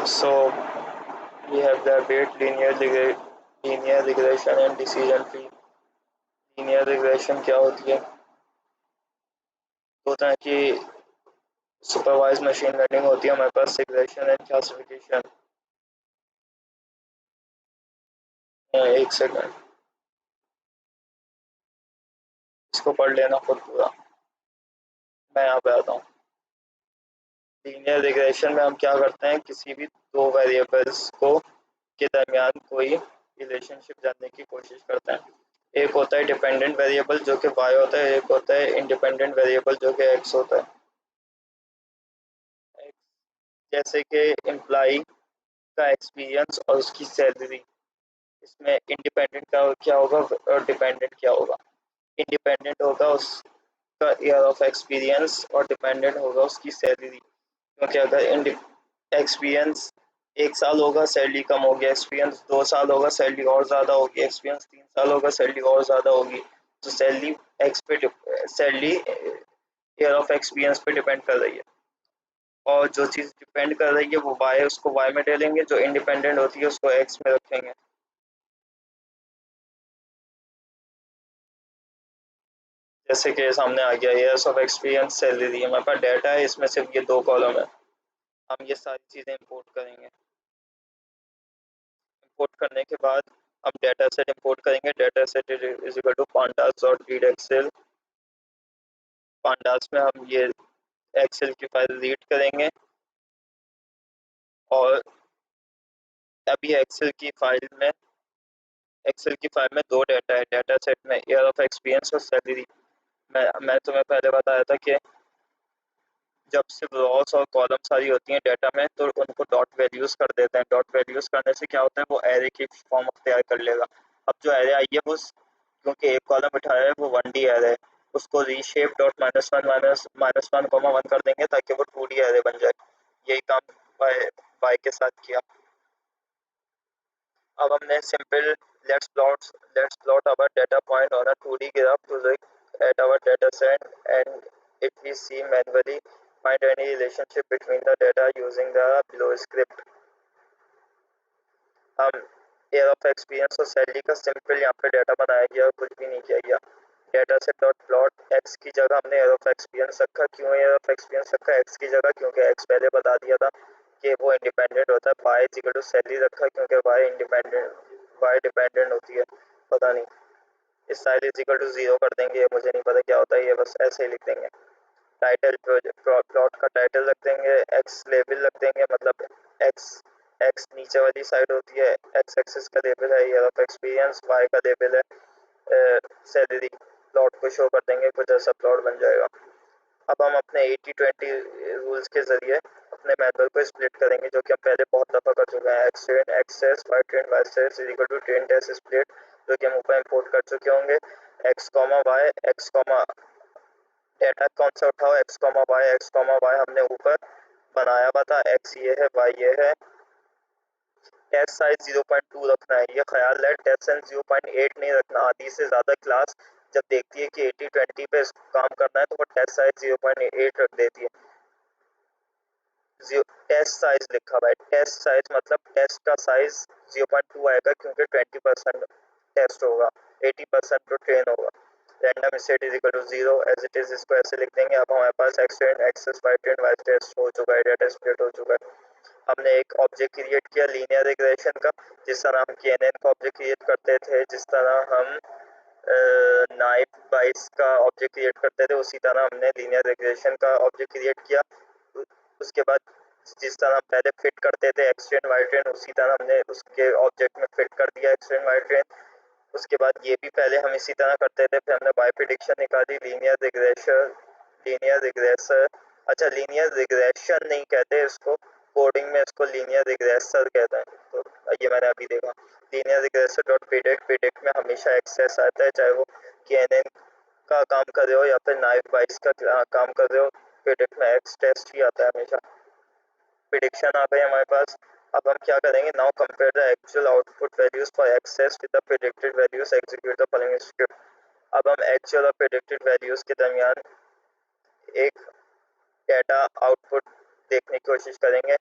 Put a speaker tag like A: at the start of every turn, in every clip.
A: So we have the debate linear regression and decision tree. Linear regression क्या होती है? होता है कि सुपरवाइज मशीन लर्निंग होती है हमारे पास रिग्रेशन एंड क्लासिफिकेशन। एक सेकंड, इसको पढ़ लेना खुद पूरा। मैं यहाँ पे आता हूँ। लीनियर रिग्रेशन में हम क्या करते हैं, किसी भी दो वेरिएबल्स को के दरमियान कोई रिलेशनशिप जानने की कोशिश करते हैं। एक होता है डिपेंडेंट वेरिएबल जो कि y होता है, एक होता है इंडिपेंडेंट वेरिएबल जो कि x होता है। जैसे कि एम्प्लॉय का एक्सपीरियंस और उसकी सैलरी, इसमें इंडिपेंडेंट का क्या होगा और डिपेंडेंट क्या होगा? इंडिपेंडेंट होगा उसका ईयर ऑफ एक्सपीरियंस और डिपेंडेंट होगा उसकी सैलरी। क्योंकि अगर एक्सपीरियंस 1 साल होगा सैलरी कम होगी, एक्सपीरियंस 2 साल होगा सैलरी और ज़्यादा होगी, एक्सपीरियंस 3 साल होगा सैलरी और ज़्यादा होगी। तो सैलरी ईयर ऑफ एक्सपीरियंस पे डिपेंड कर रही है, और जो चीज़ डिपेंड कर रही है वो वाई है, उसको वाई में डालेंगे, जो इंडिपेंडेंट होती है उसको एक्स में रखेंगे। जैसे कि सामने आ गया ईयर्स ऑफ एक्सपीरियंस, सैलरी, हमारे पास डाटा है, इसमें सिर्फ ये 2 कॉलम है। हम ये सारी चीज़ें इंपोर्ट करेंगे। इंपोर्ट करने के बाद हम डाटा सेट इंपोर्ट करेंगे। Data set is equal to pandas dot read excel. Pandas में हम ये एक्सेल की फाइल रीड करेंगे, और अभी एक्सेल की फाइल में 2 डाटा है। डाटा सेट में ईयर ऑफ एक्सपीरियंस और सैलरी। मैं तुम्हें पहले बताया था कि जब सिर्फ रॉस और कॉलम सारी होती हैं डाटा में तो उनको डॉट वैल्यूज कर देते हैं। डॉट वैल्यूज करने से क्या होता है, वो एरे की फॉर्म अख्तियार कर लेगा। अब जो एरे आई है वो, क्योंकि एक कॉलम उठाया है, वो 1D एरे है, उसको रीशेप डॉट -1 कर देंगे ताकि वो 2D एरे बन जाए। यही काम वाई के साथ किया। अब हमने simple let's plot our data point on a 2D graph to look at our data set and if we see manually find any relationship between the data using the below script। हम year of experience और salary का simple यहाँ पे data बनाया गया और कुछ भी नहीं किया गया। Data set dot plot x की जगह हमने ईयर ऑफ एक्सपीरियंस रखा। क्यों ईयर ऑफ एक्सपीरियंस रखा एक्स की जगह? क्योंकि एक्स पहले बता दिया था कि वो इंडिपेंडेंट होता है। Y is equal to salary रखा क्योंकि वाई डिपेंडेंट होती है। पता नहीं, इस साइड इज इक्वल टू 0 कर देंगे, ये मुझे नहीं पता क्या होता है, ये बस ऐसे ही लिख देंगे। टाइटल प्लॉट का टाइटल रख देंगे, एक्स लेवल रख देंगे, मतलब एक्स एक्स नीचे वाली साइड होती है, एक्स एक्सिस का लेवल है ईयर ऑफ एक्सपीरियंस, वाई का लेवल है सैलरी। प्लॉट को शो कर देंगे, कुछ ऐसा प्लॉट बन जाएगा। अब हम अपने 80-20 रूल्स के जरिए अपने मैनुअल को स्प्लिट करेंगे, जो कि हम पहले बहुत दफ़ा कर चुके हैं। X train access, Y train Y cess is equal to train test split, जो कि हम ऊपर इंपोर्ट कर चुके होंगे। X comma Y, X comma data कौन सा उठाओ, एक्स कॉमा वाई हमने ऊपर बनाया हुआ था। एक्स ये है, वाई ये है। टेस्ट साइज 0.2 रखना है, ये ख्याल है। टेस्ट साइज 0.8 नहीं रखना। आधी से ज़्यादा क्लास जब देखती है कि 80-20 पे काम करना है तो वो टेस्ट साइज 0.8 रख देती है। टेस्ट साइज लिखा हुआ है, टेस्ट साइज मतलब टेस्ट का साइज 0.2 आएगा क्योंकि 20% टेस्ट होगा, 80% तो ट्रेन होगा। Random set is equal to 0 as it is, इसको ऐसे लिख देंगे। अब हमारे पास X train access Y train Y test हो चुका है, डाटा स्प्लिट हो चुका है। हमने एक ऑब्जेक्ट क्रिएट किया लीनियर रिग्रेशन का, जिस तरह हम KNN का ऑब्जेक्ट क्रिएट करते थे, जिस तरह हम नाइफ बाइस का ऑब्जेक्ट क्रिएट करते थे, उसी तरह हमने लीनियर रिग्रेशन का ऑब्जेक्ट क्रिएट किया। उसके बाद जिस तरह हम पहले फिट करते थे एक्स ट्रेन वाई ट्रेन, उसी तरह हमने उसके ऑब्जेक्ट में फिट कर दिया एक्स ट्रेन वाई ट्रेन। उसके बाद ये भी पहले हम इसी तरह करते थे, फिर हमने बाय प्रेडिक्शन निकाली। लीनियर रिग्रेसर, अच्छा लीनियर रिग्रेशन नहीं कहते इसको, कोडिंग में इसको लीनियर रिग्रेसर कहते हैं। तो ये मैंने अभी देखा। लीनियर रिग्रेसर डॉट प्रिडिक्ट में हमेशा एक्सेस आता है, चाहे वो KNN का काम कर रहे हो या फिर नाइफ बाइस का काम कर रहे हो, प्रिडिक्ट में एक्स टेस्ट ही आता है हमेशा। प्रिडिक्शन आ गई हमारे पास। अब हम क्या करेंगे, now compare the actual output values for access with the predicted values, execute the following script. अब हम एक्चुअल और प्रिडिक्टेड वैल्यूज के दरमियान एक डाटा आउटपुट देखने की कोशिश करेंगे।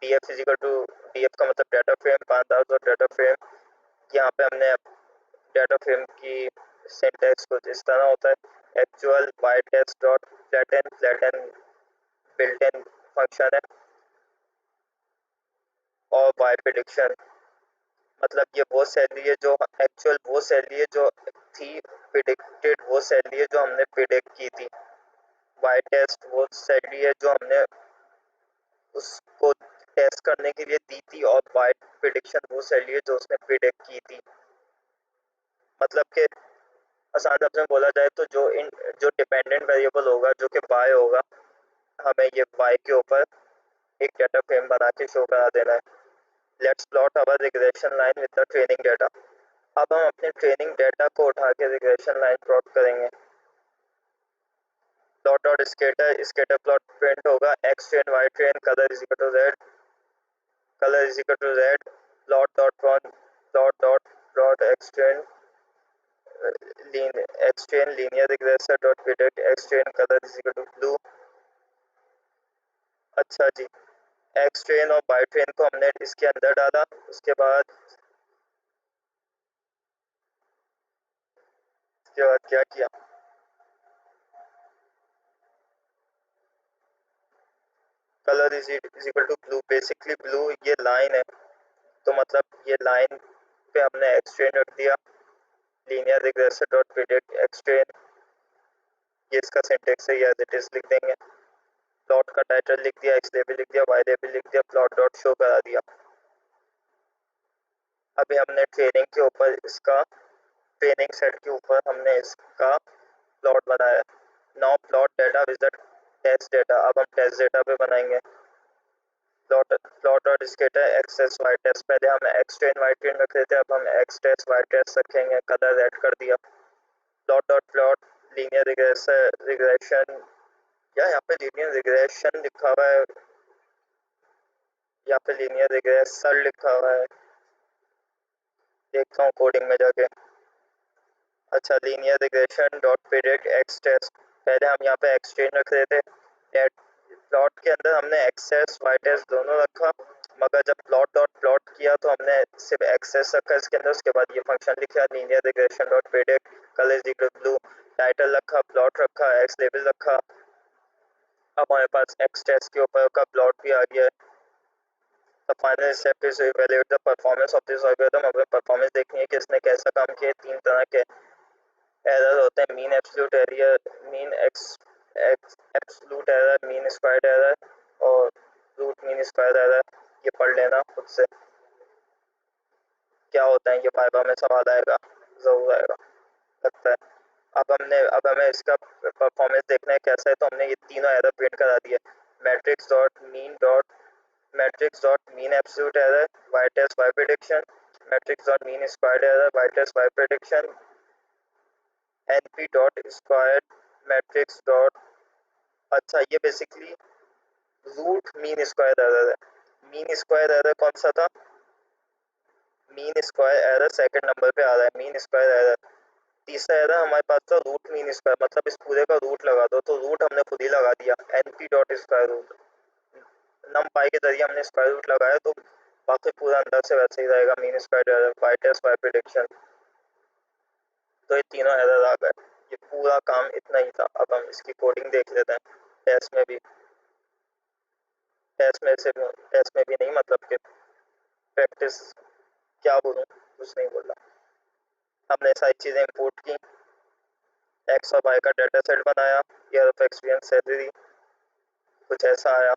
A: df इजिकल टू df का मतलब डाटा फ्रेम 5000 और डाटा फ्रेम, यहाँ पे हमने डाटा फ्रेम की सिंटैक्स कुछ इस तरह होता है। Actual by test dot flatten built in function है, और बाय प्रिडिक्शन मतलब ये वो सैलरी है जो एक्चुअल वो सैलरी है जो थी, प्रिडिक्टेड वो सैलरी है जो हमने प्रिडिक्ट की थी। बाय टेस्ट वो सैलरी है जो हमने उसको टेस्ट करने के लिए दी थी, और बाय प्रिडिक्शन वो सैलरी है जो उसने प्रिडिक्ट की थी। मतलब कि आसान शब्द में बोला जाए तो जो डिपेंडेंट वेरिएबल होगा जो कि बाय होगा, हमें ये बाय के ऊपर एक डाटा फ्रेम बना के शो करा देना है। Let's plot our regression line with the training data. अब हम अपने ट्रेनिंग डाटा को उठा के रिग्रेशन लाइन प्लॉट करेंगे। Plot dot scatter plot print होगा X train Y train colour is equal to red, colour is equal to red, plot dot one plot dot plot X train X train linear regressor dot predict X train colour is equal to blue. अच्छा जी, X train और Y train को हमने इसके अंदर डाला, उसके बाद क्या किया, colour is equal to blue. Basically blue ये लाइन है, तो मतलब ये लाइन पे हमने एक्स ट्रेन रख दिया, linear regressor dot predict X train, ये इसका सिंटेक्स है, एज इट इज लिख देंगे। प्लॉट का टाइटल लिख दिया, एक्स लेबल लिख दिया, वाई लेबल लिख दिया, प्लॉट डॉट शो करा दिया। अभी हमने ट्रेनिंग के ऊपर इसका ट्रेनिंग सेट के ऊपर हमने इसका प्लॉट बनाया। Now plot data with test data. अब हम टेस्ट डाटा पे बनाएंगे। प्लॉट और scatter X test Y test, पहले हम एक्स ट्रेन वाई ट्रेन रख रहे थे, अब हम एक्स टेस्ट वाई टेस्ट रखेंगे। कलर ऐड कर दिया। Plot dot plot linear regression, या यहाँ पे लीनियर रिग्रेशन लिखा हुआ है, यहाँ पे लीनियर रिग्रेसर लिखा हुआ है, देखता हूँ कोडिंग में जाके। अच्छा, linear regression dot predict X test, पहले हम यहाँ पे एक्स ट्रेन रख रहे थे, प्लॉट के अंदर हमने एक्स टेस्ट वाई टेस्ट दोनों रखा, मगर जब प्लॉट डॉट प्लॉट किया तो हमने सिर्फ एक्सेस रखा इसके अंदर। उसके बाद ये फंक्शन लिखा linear regression dot predict colour is equal blue, title रखा, प्लॉट रखा, एक्स लेबल रखा। अब हमारे पास एक्स टेस्ट के ऊपर का प्लॉट भी आ गया है। The final step is evaluate the performance of this algorithm. हमें परफॉर्मेंस देखनी है कि इसने कैसा काम किया। तीन तरह के एरर होते हैं, mean absolute error, mean absolute error, mean squared error और रूट मीन स्क्वायर एरर। ये पढ़ लेना खुद से क्या होता है, ये फाइबा में सवाल आएगा, जरूर आएगा लगता है। अब हमें इसका परफॉर्मेंस देखना है कैसा है, तो हमने ये तीनों एरर प्रिंट करा दिए। Matrix dot mean absolute error Y test Y prediction, matrix dot mean squared error Y test Y prediction, np dot squared matrix dot. अच्छा, ये basically root mean square error है। मीन स्क्वायर एरर कौन सा था, mean square error second number पे आ रहा है, मीन स्क्वायर एरर। तीसरा एरर हमारे पास था रूट मीन स्क्वायर, मतलब इस पूरे का रूट लगा दो, तो रूट हमने खुद ही लगा दिया, np डॉट स्क्वायर रूट। नम पाई के जरिए हमने स्क्वायर रूट लगाया, तो बाकी पूरा अंदर से वैसे ही रहेगा, mean square error, Y test Y prediction. तो ये तीनों एरर आ गए, ये पूरा काम इतना ही था। अब हम इसकी कोडिंग देख लेते हैं। टेस्ट में भी टेस्ट में भी नहीं, मतलब कि प्रैक्टिस क्या बोलूँ, कुछ नहीं बोला। हमने सारी चीज़ें इंपोर्ट की, एक्स और वाई का डाटा सेट बनाया, ईयर ऑफ एक्सपीरियंस सैलरी, कुछ ऐसा आया।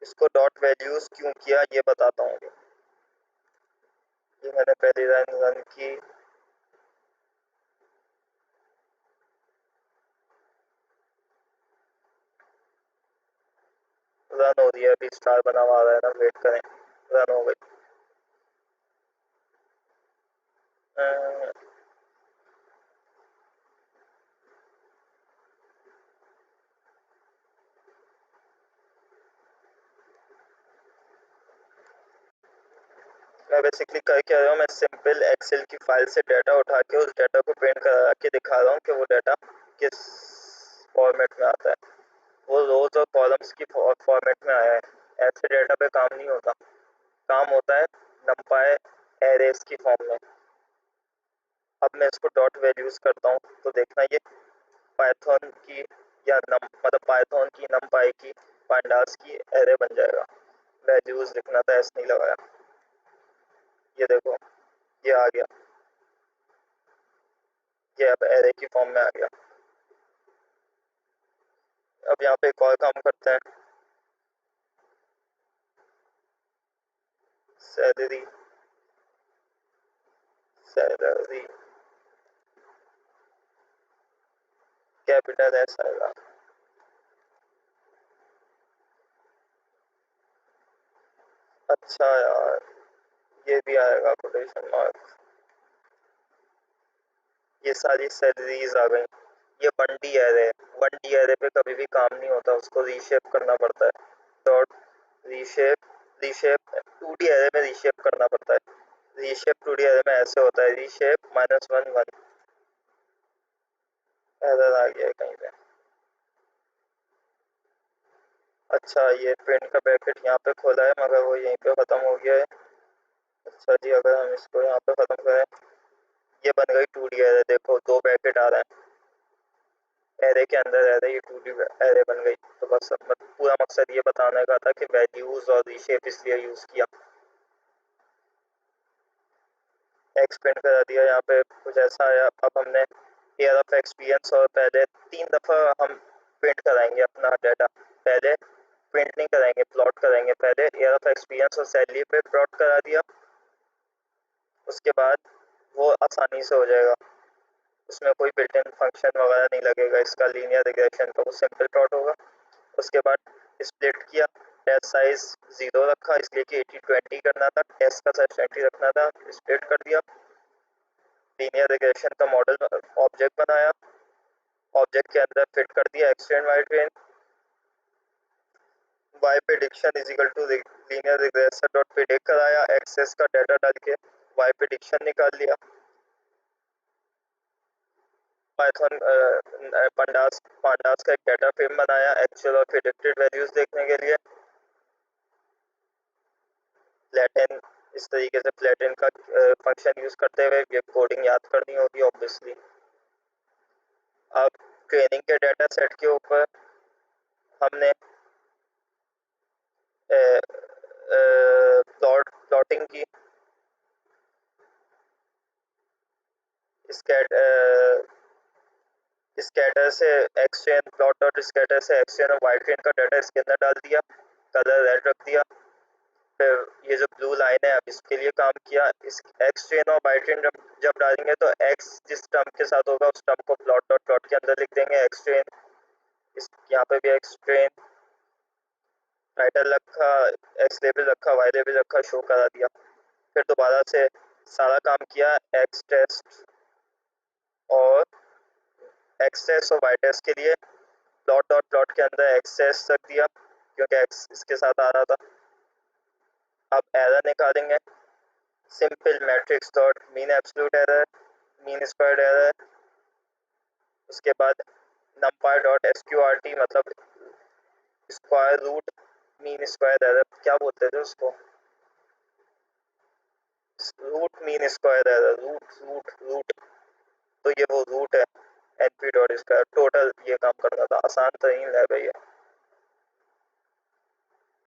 A: इसको डॉट वैल्यूज क्यों किया ये बताता हूँ। ये मैंने पहली रन की, रन हो रही है, अभी स्टार बना हुआ आ रहा है ना, वेट करें, रन हो गई। मैं बेसिकली कर क्या रहा हूँ, मैं सिंपल एक्सेल की फाइल से डाटा उठा के उस डाटा को प्रिंट करा के दिखा रहा हूँ कि वो डाटा किस फॉर्मेट में आता है। वो रोज और कॉलम्स की फॉर्मेट में आया है। ऐसे डेटा पे काम नहीं होता, काम होता है नंपाई एरेज की फॉर्म में। अब मैं इसको डॉट वैल्यूज करता हूँ तो देखना ये पाइथन की या मतलब पाइथन की नंपाई की पांडास की एरे बन जाएगा। वैल्यूज लिखना था, ऐसे नहीं लगाया। ये देखो ये आ गया, ये अब एरे की फॉर्म में आ गया। अब यहाँ पे एक और काम करते हैं, सैलरी सैलरी कैपिटल एस आएगा। अच्छा यार, ये भी आएगा कोटेशन मार्क। ये सारी सैलरीज आ गई। ये 1D एरे, 1D एरे पे कभी भी काम नहीं होता, उसको रीशेप करना पड़ता है। डॉट रीशेप 2D एरे में रीशेप करना पड़ता है। रीशेप 2D एरे में ऐसे होता है, रीशेप -1 1। एरर आ गया है कहीं पे। अच्छा, ये प्रिंट का पैकेट यहाँ पे खोला है मगर वो यहीं पे ख़त्म हो गया है। अच्छा जी, अगर हम इसको यहाँ पे ख़त्म करें, ये बन गई 2D एरे। देखो 2 पैकेट आ रहे हैं एरे के अंदर, एरे ये 2D एरे बन गई। तो बस पूरा मकसद ये बताने का था कि वैल्यूज और रीशेप इसलिए यूज़ किया। एक्स प्रिंट करा दिया, यहाँ पे कुछ ऐसा आया। अब हमने ईयर ऑफ एक्सपीरियंस और पहले 3 दफ़ा हम प्रिंट कराएंगे अपना डाटा। पहले प्रिंट नहीं कराएंगे, प्लॉट कराएंगे। पहले ईयर ऑफ एक्सपीरियंस और सैलरी पे प्लॉट करा दिया, उसके बाद वो आसानी से हो जाएगा। उसमें कोई बिल्ट इन फंक्शन वगैरह नहीं लगेगा, इसका लीनियर रिग्रेशन का वो सिंपल प्लॉट होगा। उसके बाद स्प्लिट किया, टेस्ट साइज 0 रखा इसलिए कि 80-20 करना था, टेस्ट का साइज 20 रखना था। स्प्लिट कर दिया, लीनियर रिग्रेशन का मॉडल ऑब्जेक्ट बनाया, ऑब्जेक्ट के अंदर फिट कर दिया extend Y train. Y prediction is equal to linear regression dot predict कराया, एक्सेस का डाटा डाल के वाई प्रेडिक्शन निकाल लिया। पाइथन pandas pandas का एक डाटा फ्रेम बनाया एक्चुअल और प्रेडिक्टेड वैल्यूज देखने के लिए। फ्लैटन, इस तरीके से फ्लैटन का फंक्शन यूज करते हुए ये कोडिंग याद करनी होगी ऑब्वियसली। अब ट्रेनिंग के डाटा सेट के ऊपर हमने प्लॉटिंग की। स्कैटर से एक्सचेंज, प्लॉट डॉट स्कैटर से एक्सचेंज और वाइट ट्रेन का डाटा इसके अंदर डाल दिया, कलर रेड रख दिया। फिर ये जो ब्लू लाइन है अब इसके लिए काम किया। इस एक्स ट्रेन और वाई ट्रेन जब डालेंगे तो एक्स जिस टर्म के साथ होगा उस टर्म को प्लॉट डॉट प्लॉट के अंदर लिख देंगे एक्स ट्रेन। इस यहाँ पे भी एक्स ट्रेन, टाइटल रखा, एक्स लेबल रखा, वाई लेबल रखा, शो करा दिया। फिर दोबारा से सारा काम किया एक्स टेस्ट और एक्स टेस्ट और वाई टेस्ट के लिए प्लॉट डॉट प्लॉट के अंदर एक्स टेस्ट रख दिया क्योंकि एक्स इसके साथ आ रहा था। अब एरर निकालेंगे, simple matrix dot mean absolute error, mean squared error. उसके बाद नंपाई डॉट एसक्यूआरटी मतलब square root mean square error, क्या बोलते थे उसको, root mean square error, root root root. तो ये वो रूट है। एनपी डॉट स्क्वायर टोटल ये काम करता था, आसान तो नहीं है भैया।